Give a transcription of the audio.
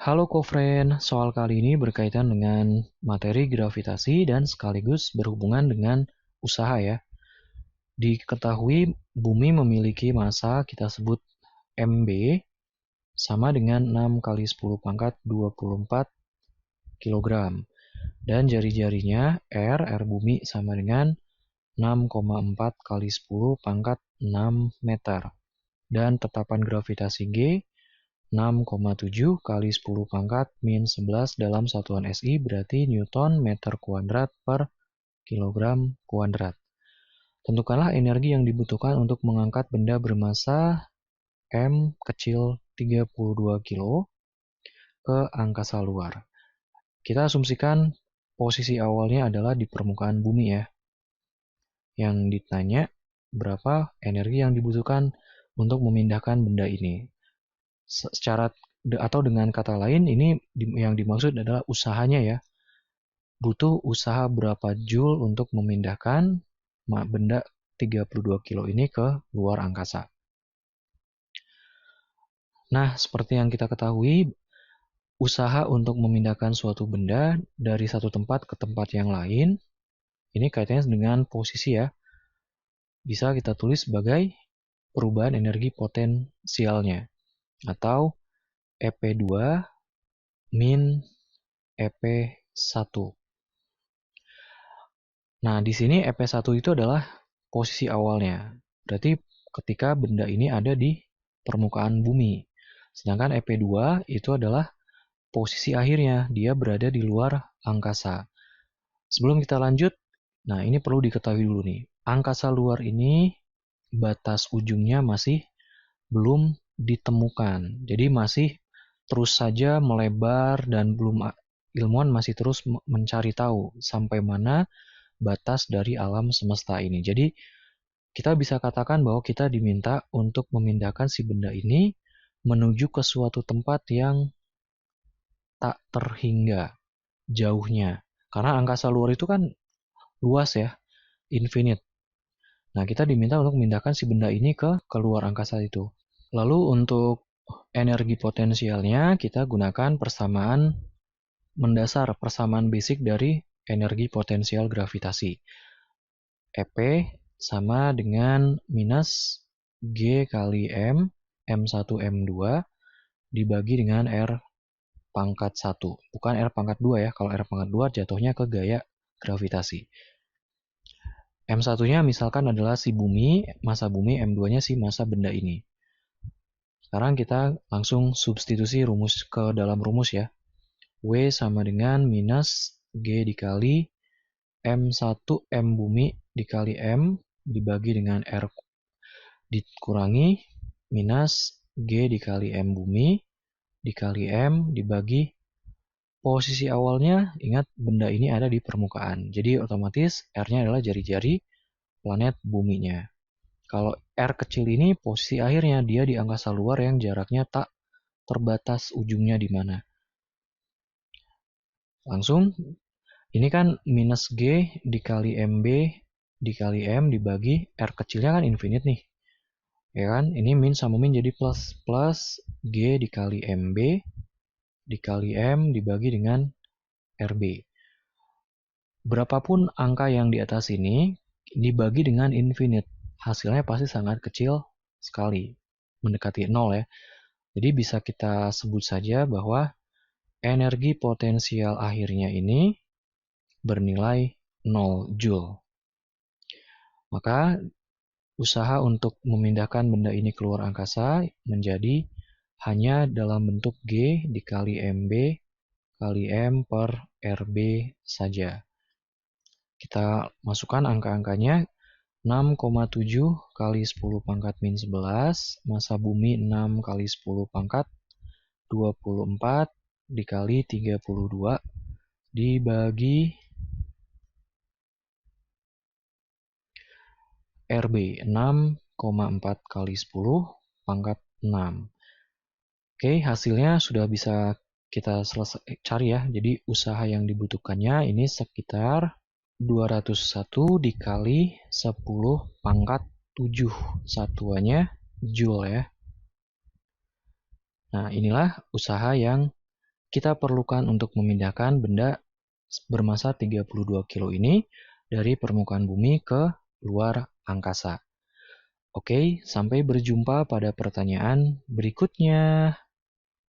Halo Kofren, soal kali ini berkaitan dengan materi gravitasi dan sekaligus berhubungan dengan usaha ya. Diketahui bumi memiliki massa kita sebut MB sama dengan 6 kali 10 pangkat 24 kg. Dan jari-jarinya R bumi sama dengan 6,4 kali 10 pangkat 6 meter. Dan tetapan gravitasi G 6,7 kali 10 pangkat min 11 dalam satuan SI berarti Newton meter kuadrat per kilogram kuadrat. Tentukanlah energi yang dibutuhkan untuk mengangkat benda bermassa M kecil 32 kilo ke angkasa luar. Kita asumsikan posisi awalnya adalah di permukaan bumi ya. Yang ditanya berapa energi yang dibutuhkan untuk memindahkan benda ini. Secara atau dengan kata lain ini yang dimaksud adalah usahanya ya. Butuh usaha berapa joule untuk memindahkan benda 32 kilo ini ke luar angkasa. Nah, seperti yang kita ketahui, usaha untuk memindahkan suatu benda dari satu tempat ke tempat yang lain, ini kaitannya dengan posisi ya. Bisa kita tulis sebagai perubahan energi potensialnya. Atau EP2 min EP1. Nah, di sini EP1 itu adalah posisi awalnya. Berarti ketika benda ini ada di permukaan bumi. Sedangkan EP2 itu adalah posisi akhirnya. Dia berada di luar angkasa. Sebelum kita lanjut, nah ini perlu diketahui dulu nih. Angkasa luar ini batas ujungnya masih belum ditemukan. Jadi masih terus saja melebar dan ilmuwan masih terus mencari tahu sampai mana batas dari alam semesta ini. Jadi kita bisa katakan bahwa kita diminta untuk memindahkan si benda ini menuju ke suatu tempat yang tak terhingga jauhnya. Karena angkasa luar itu kan luas ya, infinite. Nah, kita diminta untuk memindahkan si benda ini ke keluar angkasa itu. Lalu untuk energi potensialnya kita gunakan persamaan mendasar, persamaan basic dari energi potensial gravitasi. EP sama dengan minus G kali M, M1, M2 dibagi dengan R pangkat 1. Bukan R pangkat 2 ya, kalau R pangkat 2 jatuhnya ke gaya gravitasi. M1-nya misalkan adalah si bumi, massa bumi, M2-nya si massa benda ini. Sekarang kita langsung substitusi rumus ke dalam rumus ya. W sama dengan minus G dikali M1 M bumi dikali M dibagi dengan R dikurangi minus G dikali M bumi dikali M dibagi posisi awalnya, ingat benda ini ada di permukaan. Jadi otomatis R-nya adalah jari-jari planet buminya. Kalau R kecil ini posisi akhirnya dia di angkasa luar yang jaraknya tak terbatas ujungnya di mana. Langsung ini kan minus G dikali MB dikali M dibagi R kecilnya kan infinite nih. Ya kan? Ini min sama min jadi plus. Plus G dikali MB dikali M dibagi dengan RB. Berapapun angka yang di atas ini dibagi dengan infinite. Hasilnya pasti sangat kecil sekali. Mendekati 0 ya. Jadi bisa kita sebut saja bahwa energi potensial akhirnya ini bernilai 0 joule. Maka usaha untuk memindahkan benda ini keluar angkasa menjadi hanya dalam bentuk G dikali MB kali M per RB saja. Kita masukkan angka-angkanya 6,7 kali 10 pangkat min 11, massa bumi 6 kali 10 pangkat 24 dikali 32 dibagi RB 6,4 kali 10 pangkat 6. Oke, hasilnya sudah bisa kita cari ya. Jadi usaha yang dibutuhkannya ini sekitar 201 dikali 10 pangkat 7 satuannya joule ya. Nah, inilah usaha yang kita perlukan untuk memindahkan benda bermasa 32 kilo ini dari permukaan bumi ke luar angkasa. Oke, sampai berjumpa pada pertanyaan berikutnya.